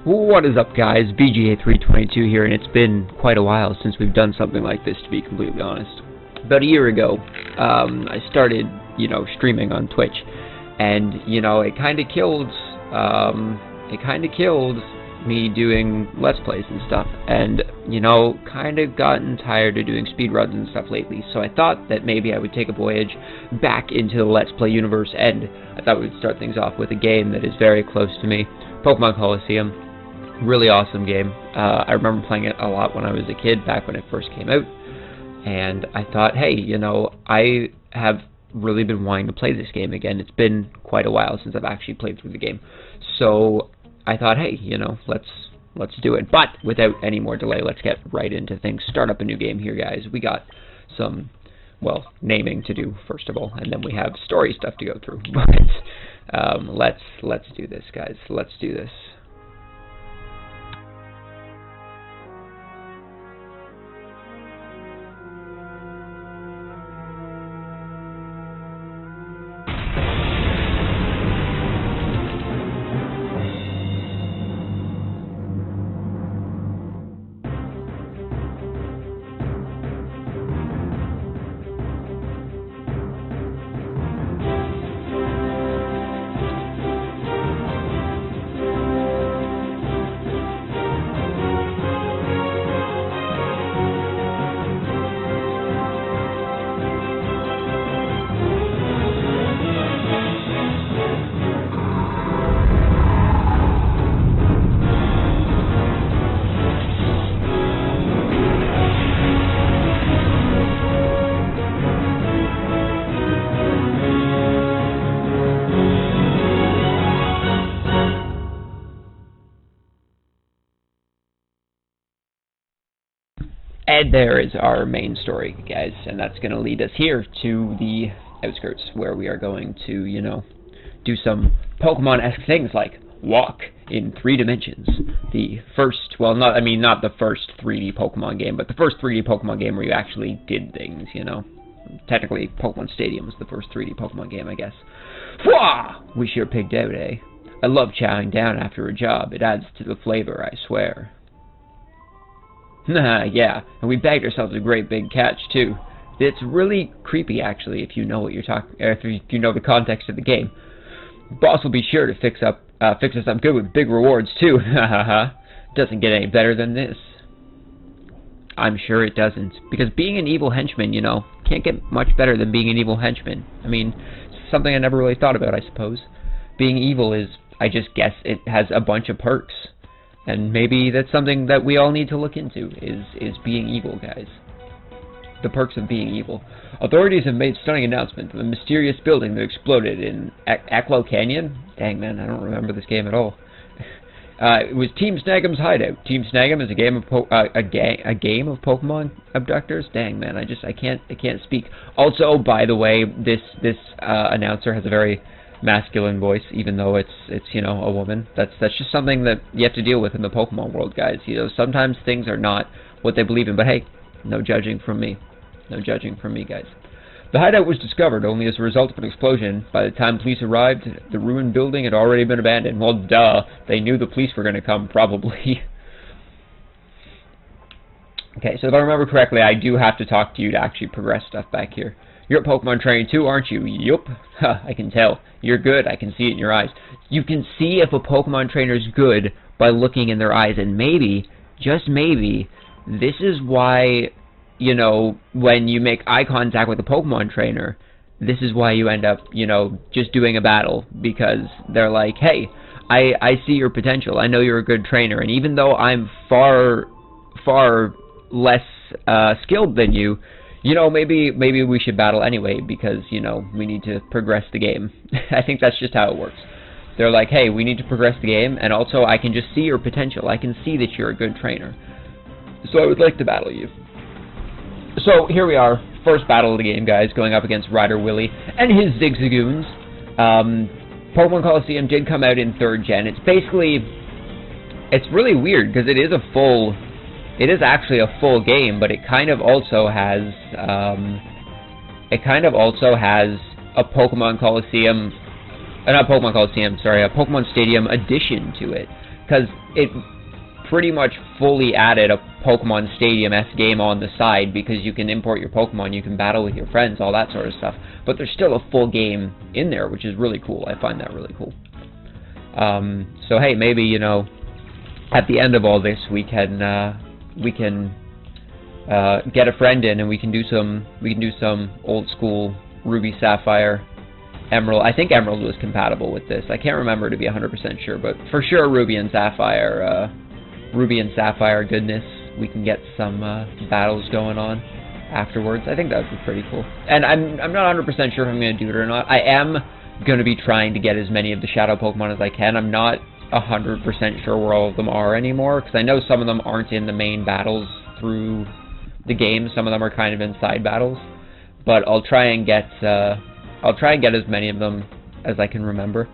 What is up, guys? BGA322 here, and it's been quite a while since we've done something like this, to be completely honest. About a year ago, I started, streaming on Twitch, and, it kind of killed me doing Let's Plays and stuff, and, kind of gotten tired of doing speedruns and stuff lately, so I thought that maybe I would take a voyage back into the Let's Play universe, and I thought we'd start things off with a game that is very close to me, Pokemon Colosseum. Really awesome game. I remember playing it a lot when I was a kid, back when it first came out, and I thought, hey, I have really been wanting to play this game again. It's been quite a while since I've actually played through the game, so I thought, hey, let's do it. But without any more delay, let's get right into things. Start up a new game here, guys. We got some, well, naming to do first of all, and then we have story stuff to go through. But let's do this, guys. Let's do this. And there is our main story, guys, and that's going to lead us here to the outskirts, where we are going to, do some Pokemon-esque things like walk in 3 dimensions. The first, well, not the first 3D Pokemon game, but the first 3D Pokemon game where you actually did things, Technically, Pokemon Stadium was the first 3D Pokemon game, I guess. Fwah! We sure pigged out, eh? I love chowing down after a job. It adds to the flavor, I swear. Yeah, and we bagged ourselves a great big catch, too. It's really creepy, actually, if you know what you're talking, if you know the context of the game. Boss will be sure to fix us up good with big rewards, too. Hahaha. Doesn't get any better than this. I'm sure it doesn't, because being an evil henchman, can't get much better than being an evil henchman. I mean, something I never really thought about, I suppose. Being evil is, I just guess, it has a bunch of perks. And maybe that's something that we all need to look into, is being evil, guys. The perks of being evil. Authorities have made stunning announcement of a mysterious building that exploded in Aklo Canyon? Dang, man, I don't remember this game at all. It was Team Snag'em's hideout. Team Snag'em is a game of Pokemon abductors? Dang, man, I can't speak. Also, by the way, this announcer has a very masculine voice, even though it's a woman. That's just something that you have to deal with in the Pokemon world, guys. Sometimes things are not what they believe in, but hey, no judging from me. No judging from me, guys. The hideout was discovered only as a result of an explosion. By the time police arrived, the ruined building had already been abandoned. Well, duh. They knew the police were going to come, probably. Okay, so if I remember correctly, I do have to talk to you to actually progress stuff back here. You're at Pokemon training too, aren't you? Yup. I can tell. You're good. I can see it in your eyes. You can see if a Pokemon trainer's good by looking in their eyes, and maybe, just maybe, this is why, when you make eye contact with a Pokemon trainer, this is why you end up, just doing a battle, because they're like, hey, I see your potential. I know you're a good trainer, and even though I'm far less skilled than you, maybe we should battle anyway, because, we need to progress the game. I think that's just how it works. They're like, hey, we need to progress the game, and also I can just see your potential. I can see that you're a good trainer. So I would like to battle you. So here we are, first battle of the game, guys, going up against Ryder Willie and his Zigzagoons. Pokemon Colosseum did come out in 3rd gen. It's really weird, because it is actually a full game, but it kind of also has a Pokemon Colosseum, not Pokemon Colosseum, sorry, a Pokemon Stadium addition to it, because it pretty much fully added a Pokemon Stadium-esque game on the side, because you can import your Pokemon, you can battle with your friends, all that sort of stuff. But there's still a full game in there, which is really cool. I find that really cool. So hey, maybe, you know, at the end of all this, we can get a friend in, and we can do some old school Ruby, Sapphire, Emerald. I think Emerald was compatible with this. I can't remember to be 100% sure, but for sure Ruby and Sapphire goodness. We can get some battles going on afterwards. I think that would be pretty cool. And I'm not 100% sure if I'm going to do it or not. I am going to be trying to get as many of the Shadow Pokemon as I can. I'm not 100% sure where all of them are anymore, because I know some of them aren't in the main battles through the game. Some of them are kind of in side battles. But I'll try and get as many of them as I can remember.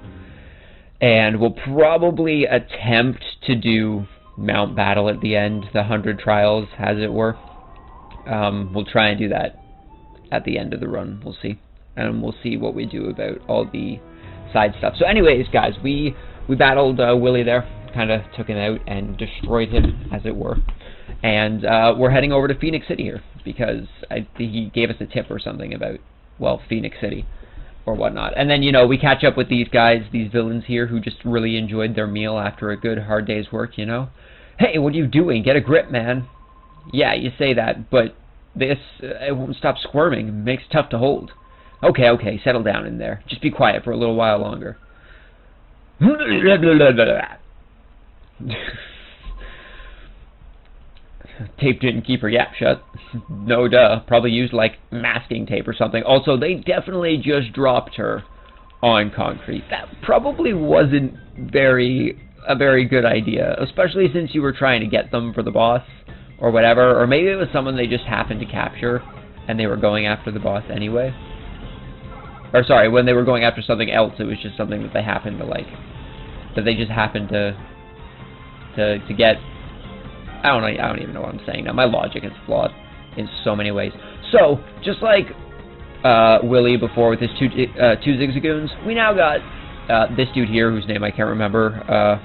And we'll probably attempt to do Mount Battle at the end, the 100 trials, as it were. We'll try and do that at the end of the run. We'll see. And we'll see what we do about all the side stuff. So anyways, guys, we battled Willie there. Kind of took him out and destroyed him, as it were. And we're heading over to Phoenix City here, because he gave us a tip or something about, well, Phoenix City or whatnot. And then, you know, we catch up with these guys, these villains here, who just really enjoyed their meal after a good, hard day's work, you know. Hey, what are you doing? Get a grip, man. Yeah, you say that, but this, it won't stop squirming. It makes it tough to hold. Okay, okay, settle down in there. Just be quiet for a little while longer. Tape didn't keep her yap shut. No duh. Probably used like masking tape or something. Also, they definitely just dropped her on concrete. That probably wasn't a very good idea, especially since you were trying to get them for the boss or whatever. Or maybe it was someone they just happened to capture and they were going after the boss anyway. Or sorry, when they were going after something else, it was just something that they happened to like, that they just happened to get. I don't even know what I'm saying now. My logic is flawed in so many ways. So, just like Willie before with his two Zigzagoons, we now got this dude here, whose name I can't remember,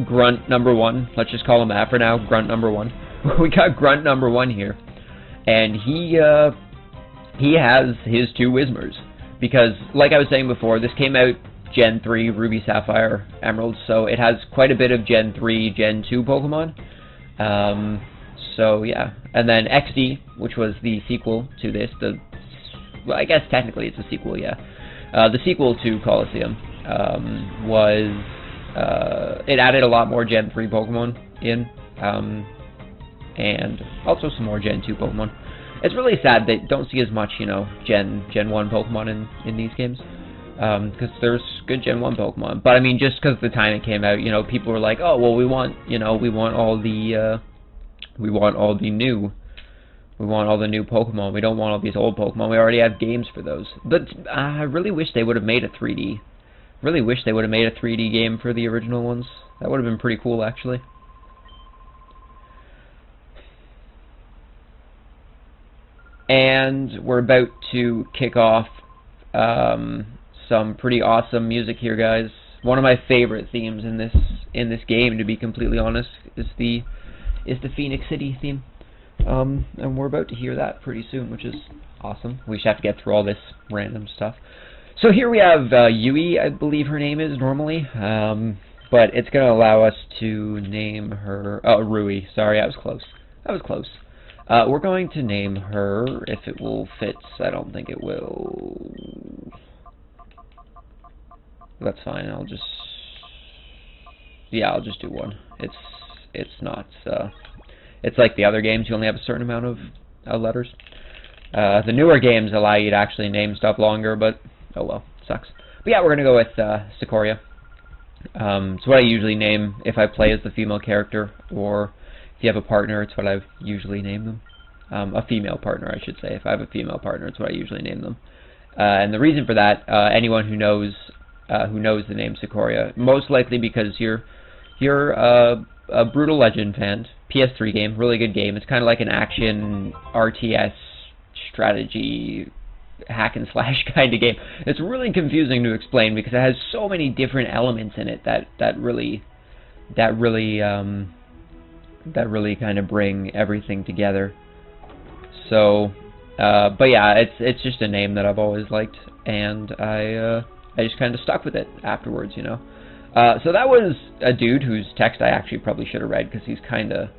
Grunt number 1. Let's just call him that for now, Grunt number 1. We got Grunt number 1 here, and he has his 2 Whismers, because, like I was saying before, this came out Gen 3, Ruby, Sapphire, Emerald, so it has quite a bit of Gen 3, Gen 2 Pokemon. So yeah, and then XD, which was the sequel to this, well, I guess technically it's a sequel, yeah. The sequel to Colosseum it added a lot more Gen 3 Pokemon in, and also some more Gen 2 Pokemon. It's really sad they don't see as much, you know, Gen 1 Pokemon in these games, because there's good Gen 1 Pokemon. But I mean, just because the time it came out, you know, people were like, oh, well, we want all the new Pokemon. We don't want all these old Pokemon. We already have games for those. But I really wish they would have made a 3D. Really wish they would have made a 3D game for the original ones. That would have been pretty cool, actually. And we're about to kick off some pretty awesome music here, guys. One of my favorite themes in this game, to be completely honest, is the Phoenix City theme. And we're about to hear that pretty soon, which is awesome. We just have to get through all this random stuff. So here we have Yui, I believe her name is normally, but it's going to allow us to name her, Rui. Sorry, I was close. That was close. We're going to name her, if it will fit. I don't think it will. That's fine. I'll just do one. It's not. It's like the other games. You only have a certain amount of letters. The newer games allow you to actually name stuff longer, but oh well, sucks. But yeah, we're gonna go with Secoria. It's what I usually name if I play as the female character, or if you have a partner, it's what I usually name them. A female partner, I should say. If I have a female partner, it's what I usually name them. And the reason for that, anyone who knows the name Secoria, most likely because you're a Brutal Legend fan. PS3 game, really good game. It's kind of like an action RTS strategy hack and slash kind of game. It's really confusing to explain because it has so many different elements in it that really that really kind of bring everything together. So, but yeah, it's just a name that I've always liked, and I just kind of stuck with it afterwards, you know. So that was a dude whose text I actually probably should have read because he's kind of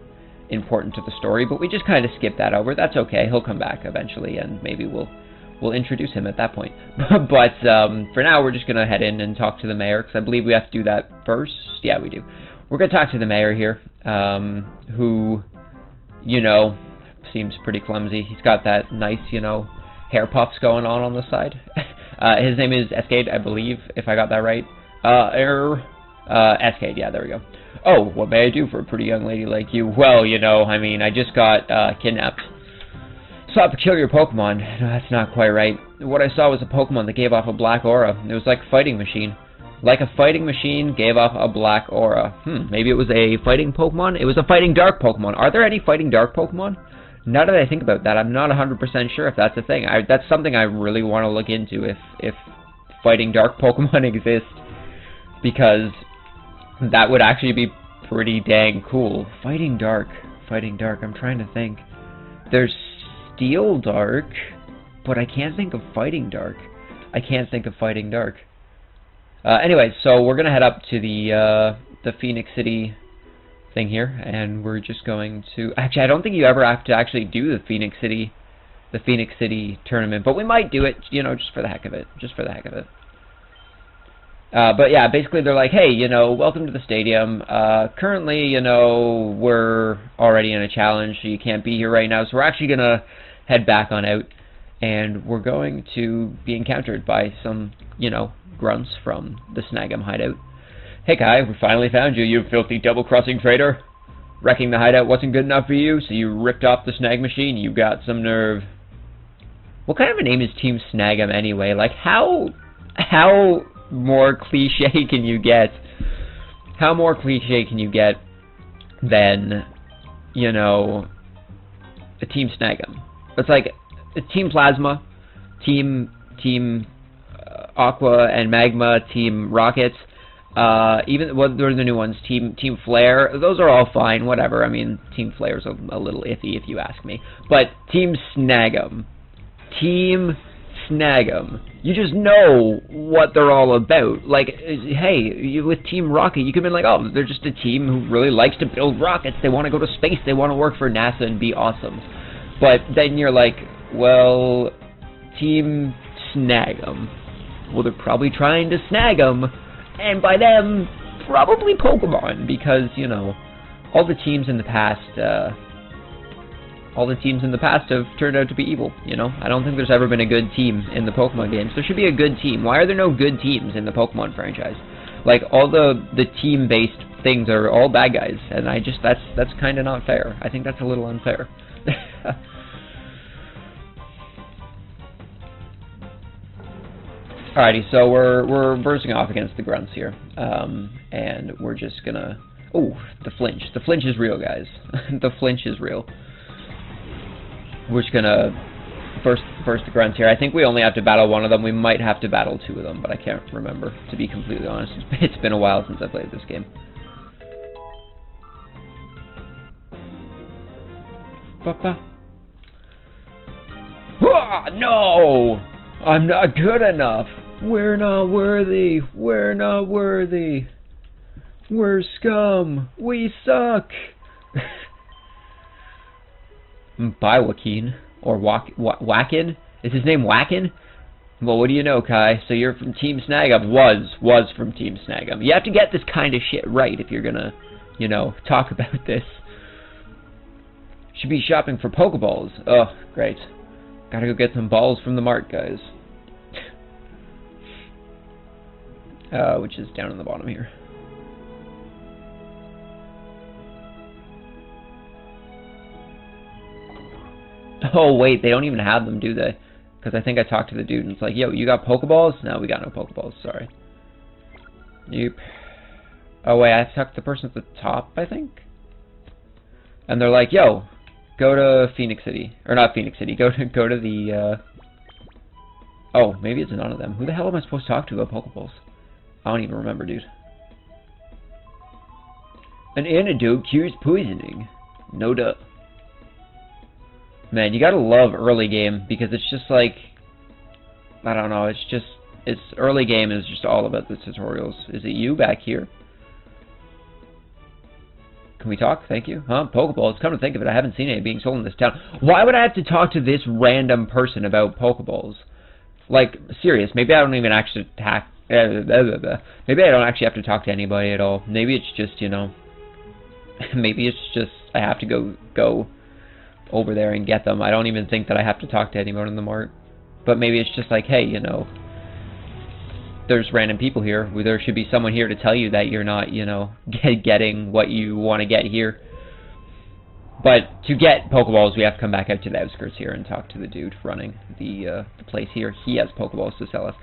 important to the story, but we just kind of skipped that over. That's okay. He'll come back eventually, and maybe we'll introduce him at that point. But for now, we're just gonna head in and talk to the mayor because I believe we have to do that first. Yeah, we do. We're gonna talk to the mayor here, who, you know, seems pretty clumsy. He's got that nice, you know, hair puffs going on the side. His name is Escade, I believe, if I got that right. Escade, yeah, there we go. Oh, what may I do for a pretty young lady like you? Well, you know, I mean, I just got kidnapped. Saw a peculiar Pokemon. No, that's not quite right. What I saw was a Pokemon that gave off a black aura. It was like a fighting machine. Like a fighting machine gave off a black aura. Maybe it was a fighting Pokemon? It was a fighting dark Pokemon. Are there any fighting dark Pokemon? Now that I think about that, I'm not 100% sure if that's a thing. That's something I really want to look into, if fighting dark Pokemon exist. Because that would actually be pretty dang cool. Fighting dark. I'm trying to think. There's Steel Dark, but I can't think of Fighting Dark. Anyway, so we're gonna head up to the Phoenix City thing here, and we're just going to. Actually, I don't think you ever have to actually do the Phoenix City tournament, but we might do it, you know, just for the heck of it. But yeah, basically they're like, hey, you know, welcome to the stadium. Currently, you know, we're already in a challenge, so you can't be here right now. So we're actually gonna head back on out, and we're going to be encountered by some, you know, grunts from the Snag'em hideout. Hey Kai, we finally found you, you filthy double-crossing traitor. Wrecking the hideout wasn't good enough for you, so you ripped off the Snag machine. You got some nerve. What kind of a name is Team Snag'em anyway? Like, how more cliche can you get? How more cliche can you get than, you know, a Team Snag'em? It's like a Team Plasma, Team Aqua and Magma, Team Rockets. Even what are the new ones? Team Flare. Those are all fine. Whatever. I mean, Team Flare's a little iffy if you ask me. But Team Snag'em. You just know what they're all about. Like, hey, with Team Rocket, you could be like, oh, they're just a team who really likes to build rockets. They want to go to space. They want to work for NASA and be awesome. But then you're like, well, Team Snag'em. Well, they're probably trying to snag them. And by them, probably Pokemon. Because, you know, all the teams in the past have turned out to be evil, you know? I don't think there's ever been a good team in the Pokemon games. There should be a good team. Why are there no good teams in the Pokemon franchise? Like, all the team-based things are all bad guys, and that's kind of not fair. I think that's a little unfair. Alrighty, so we're bursting off against the grunts here, and we're just gonna... Oh, the flinch. The flinch is real, guys. The flinch is real. We're just gonna burst the grunts here. I think we only have to battle one of them. We might have to battle two of them, but I can't remember, to be completely honest. It's been a while since I played this game. No! I'm not good enough! We're not worthy! We're not worthy! We're scum! We suck! Bye, Joaquin. Or Wackin? Is his name Wackin? Well, what do you know, Kai? So you're from Team Snag'em. Was from Team Snag'em. You have to get this kind of shit right if you're gonna, you know, talk about this. Should be shopping for Pokeballs. Oh, great. Gotta go get some balls from the mart, guys. Which is down in the bottom here. Oh, wait, they don't even have them, do they? Because I think I talked to the dude and it's like, yo, you got Pokeballs? No, we got no Pokeballs, sorry. Yep. Oh, wait, I talked to the person at the top, I think? And they're like, yo, go to Phoenix City. Or not Phoenix City, go to the, Oh, maybe it's none of them. Who the hell am I supposed to talk to about Pokeballs? I don't even remember, dude. An antidote cures poisoning. No duh. Man, you gotta love early game, because it's just like, I don't know, it's early game is just all about the tutorials. Is it you back here? Can we talk? Thank you. Huh? Pokeballs. Come to think of it, I haven't seen any being sold in this town. Why would I have to talk to this random person about Pokeballs? Like, serious. Maybe I don't even actually maybe I don't actually have to talk to anybody at all. Maybe it's just, you know, maybe it's just I have to go over there and get them. I don't even think that I have to talk to anyone in the mart. But maybe it's just like, hey, you know, there's random people here. There should be someone here to tell you that you're not, you know, getting what you want to get here. But to get Pokeballs, we have to come back out to the outskirts here and talk to the dude running the place here. He has Pokeballs to sell us.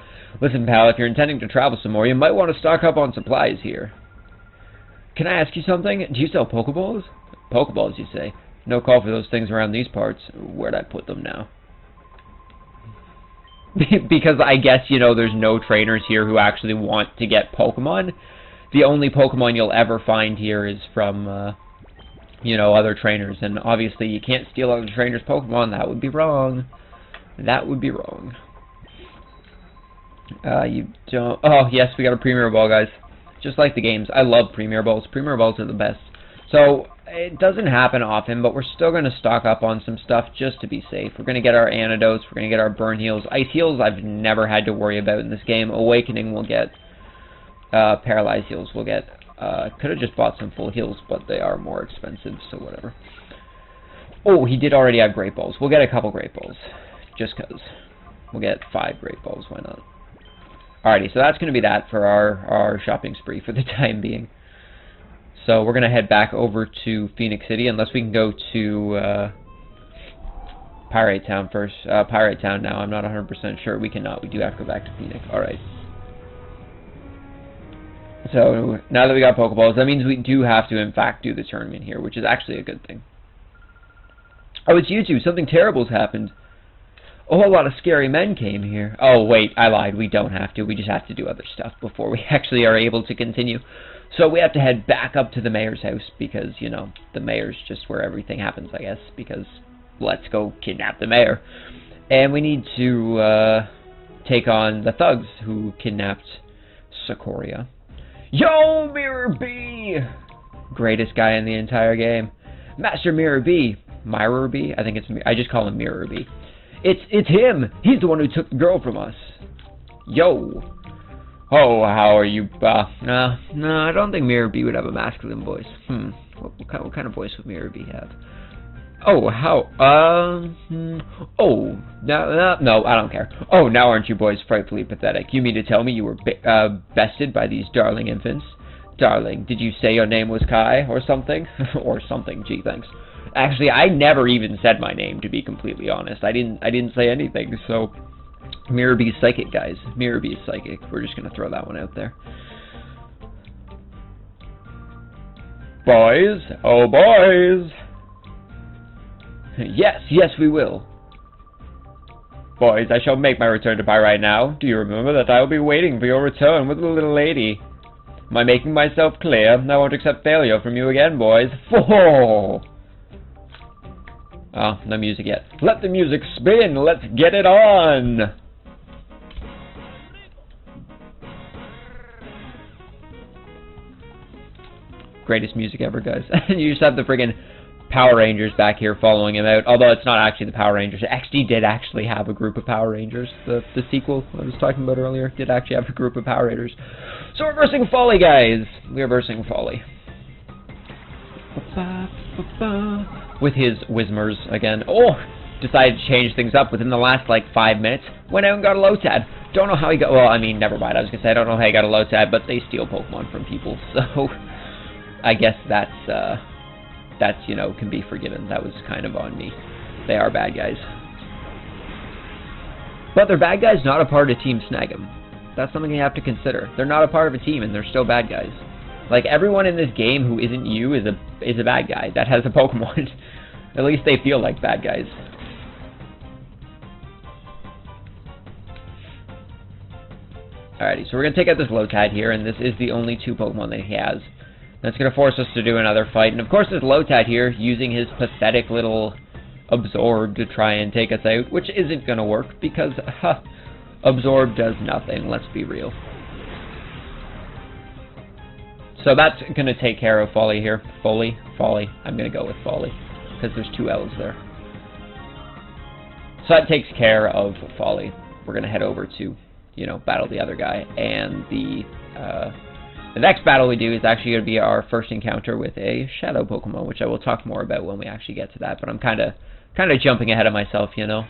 Listen, pal, if you're intending to travel some more, you might want to stock up on supplies here. Can I ask you something? Do you sell Pokeballs? Pokeballs, you say? No call for those things around these parts. Where'd I put them now? Because I guess, you know, there's no trainers here who actually want to get Pokemon. The only Pokemon you'll ever find here is from, you know, other trainers. And obviously you can't steal other trainers' Pokemon. That would be wrong. That would be wrong. You don't... Oh, yes, we got a Premier Ball, guys. Just like the games. I love Premier Balls. Premier Balls are the best. So, it doesn't happen often, but we're still going to stock up on some stuff just to be safe. We're going to get our antidotes. We're going to get our burn heals. Ice heals I've never had to worry about in this game. Awakening we'll get. Paralyzed heals we'll get. Could have just bought some full heals, but they are more expensive, so whatever. Oh, he did already have Great Balls. We'll get a couple Great Balls. Just because. We'll get 5 Great Balls. Why not? Alrighty, so that's going to be that for our shopping spree for the time being. So we're going to head back over to Phoenix City, unless we can go to Pirate Town first. Pirate Town now, I'm not 100% sure. We cannot. We do have to go back to Phoenix. Alright. So, now that we got Pokeballs, that means we do have to, in fact, do the tournament here, which is actually a good thing. Oh, it's you two. Something terrible's happened. A whole lot of scary men came here. Oh, wait, I lied. We don't have to. We just have to do other stuff before we actually are able to continue. So we have to head back up to the mayor's house because, you know, the mayor's just where everything happens, I guess, because let's go kidnap the mayor. And we need to take on the thugs who kidnapped Socoria. Yo, Mirror B! Greatest guy in the entire game. Master Mirror B. Mirror B? I think it's... I just call him Mirror B. It's him! He's the one who took the girl from us. Yo! Oh, how are you? No, I don't think Mirror B would have a masculine voice. What kind of voice would Mirror B have? Oh, how? Oh, no, I don't care. Oh, now aren't you boys frightfully pathetic? You mean to tell me you were bested by these darling infants? Darling, did you say your name was Kai, or something? Or something, gee, thanks. Actually, I never even said my name, to be completely honest. I didn't say anything, so... Mirror B's psychic, guys. Mirror B's psychic. We're just gonna throw that one out there. Boys! Oh, boys! Yes, we will. Boys, I shall make my return to Pyrite now. Do you remember that I will be waiting for your return with the little lady? Am I making myself clear? I won't accept failure from you again, boys. Oh, no music yet. Let the music spin! Let's get it on! Greatest music ever, guys. You just have the friggin' Power Rangers back here following him out. Although it's not actually the Power Rangers. XD did actually have a group of Power Rangers. The sequel I was talking about earlier did actually have a group of Power Rangers. So we're versing Folly, guys. We're versing Folly. With his Whismers again. Oh! Decided to change things up within the last, like, 5 minutes. Went out and got a Lotad. Don't know how he got... Well, I mean, never mind. I was gonna say, I don't know how he got a Lotad, but they steal Pokemon from people, so... I guess that's, you know, can be forgiven. That was kind of on me. They are bad guys. But they're bad guys not a part of Team Snag 'em. That's something you have to consider. They're not a part of a team, and they're still bad guys. Like, everyone in this game who isn't you is a bad guy that has a Pokemon. At least they feel like bad guys. Alrighty, so we're going to take out this Lotad here, and this is the only 2 Pokemon that he has. That's going to force us to do another fight. And of course there's Lotad here, using his pathetic little Absorb to try and take us out, which isn't going to work, because Absorb does nothing, let's be real. So that's going to take care of Folly here. Folly. I'm going to go with Folly, because there's 2 L's there. So that takes care of Folly. We're going to head over to, you know, battle the other guy. And the next battle we do is actually going to be our first encounter with a Shadow Pokemon, which I will talk more about when we actually get to that. But I'm kind of jumping ahead of myself, you know?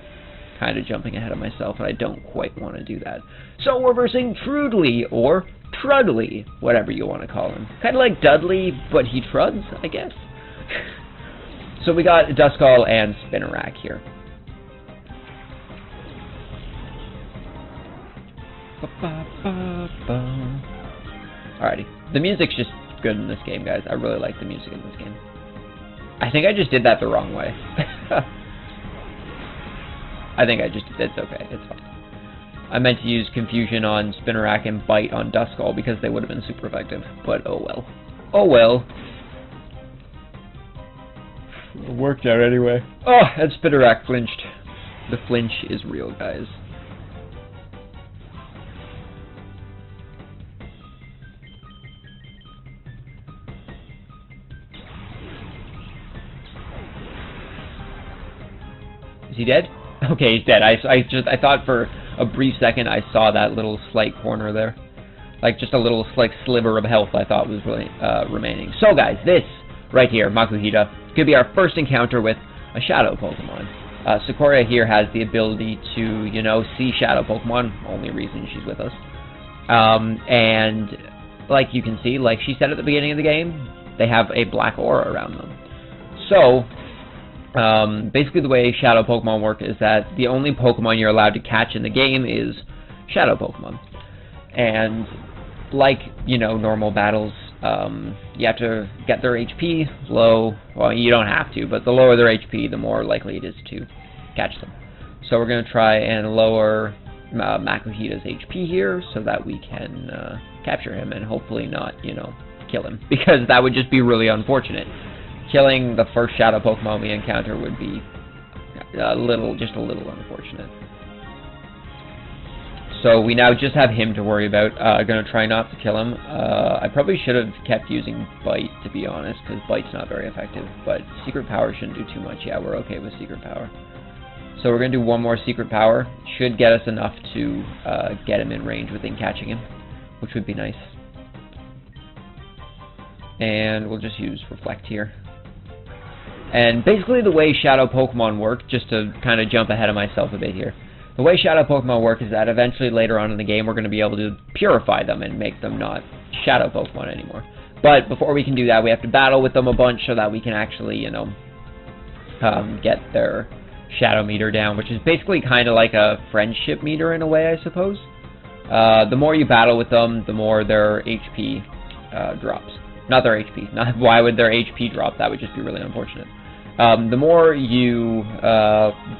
Kind of jumping ahead of myself, and I don't quite want to do that. So we're versing Trudley, or Trudley, whatever you want to call him. Kind of like Dudley, but he truds, I guess. So we got Duskull and Spinarak here. Alrighty. The music's just good in this game, guys. I really like the music in this game. I think I just did that the wrong way. I think it's okay. It's fine. I meant to use Confusion on Spinarak and Bite on Duskull because they would have been super effective. But oh well. Oh well. It worked out anyway. Oh, and Spinarak flinched. The flinch is real, guys. Is he dead? Okay, he's dead. I thought for a brief second I saw that little slight corner there. Like just a little like sliver of health I thought was really remaining. So guys, this right here, Makuhita, could be our first encounter with a Shadow Pokemon. Sakura here has the ability to, you know, see Shadow Pokemon, only reason she's with us. And like you can see, like she said at the beginning of the game, they have a black aura around them. So basically the way Shadow Pokemon work is that the only Pokemon you're allowed to catch in the game is Shadow Pokemon. And like, you know, normal battles, you have to get their HP low. Well, you don't have to, but the lower their HP, the more likely it is to catch them. So we're going to try and lower Makuhita's HP here so that we can capture him and hopefully not, you know, kill him. Because that would just be really unfortunate. Killing the first Shadow Pokemon we encounter would be just a little unfortunate. So we now just have him to worry about. Gonna try not to kill him. I probably should have kept using Bite, to be honest, because Bite's not very effective. But Secret Power shouldn't do too much. Yeah, we're okay with Secret Power. So we're gonna do one more Secret Power. Should get us enough to get him in range within catching him, which would be nice. And we'll just use Reflect here. And basically the way Shadow Pokemon work, just to kind of jump ahead of myself a bit here, the way Shadow Pokemon work is that eventually later on in the game we're going to be able to purify them and make them not Shadow Pokemon anymore. But before we can do that, we have to battle with them a bunch so that we can actually, you know, get their Shadow meter down, which is basically kind of like a friendship meter in a way, I suppose. The more you battle with them, the more their HP drops. Not their HP. Why would their HP drop? That would just be really unfortunate. The more you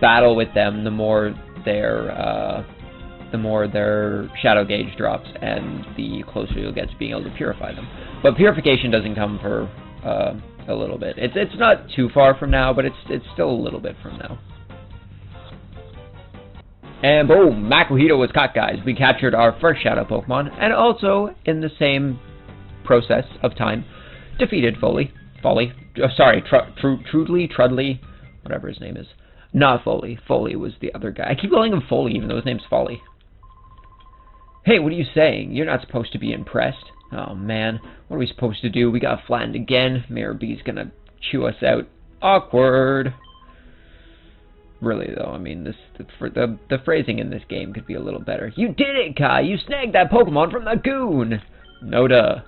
battle with them, the more their shadow gauge drops, and the closer you'll get to being able to purify them. But purification doesn't come for a little bit. It's not too far from now, but it's still a little bit from now. And boom, Makuhita was caught, guys. We captured our first Shadow Pokemon, and also in the same process of time, defeated Trudley, whatever his name is. Not Foley. Foley was the other guy. I keep calling him Foley, even though his name's Foley. Hey, what are you saying? You're not supposed to be impressed. Oh, man. What are we supposed to do? We got flattened again. Mayor B's gonna chew us out. Awkward. Really, though, I mean, the phrasing in this game could be a little better. You did it, Kai! You snagged that Pokemon from the goon! No duh.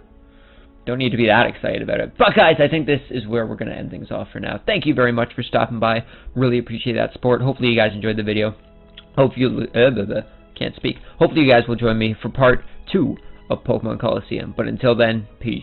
Don't need to be that excited about it. But guys, I think this is where we're going to end things off for now. Thank you very much for stopping by. Really appreciate that support. Hopefully you guys enjoyed the video. Hope you can't speak. Hopefully you guys will join me for part 2 of Pokemon Colosseum. But until then, peace.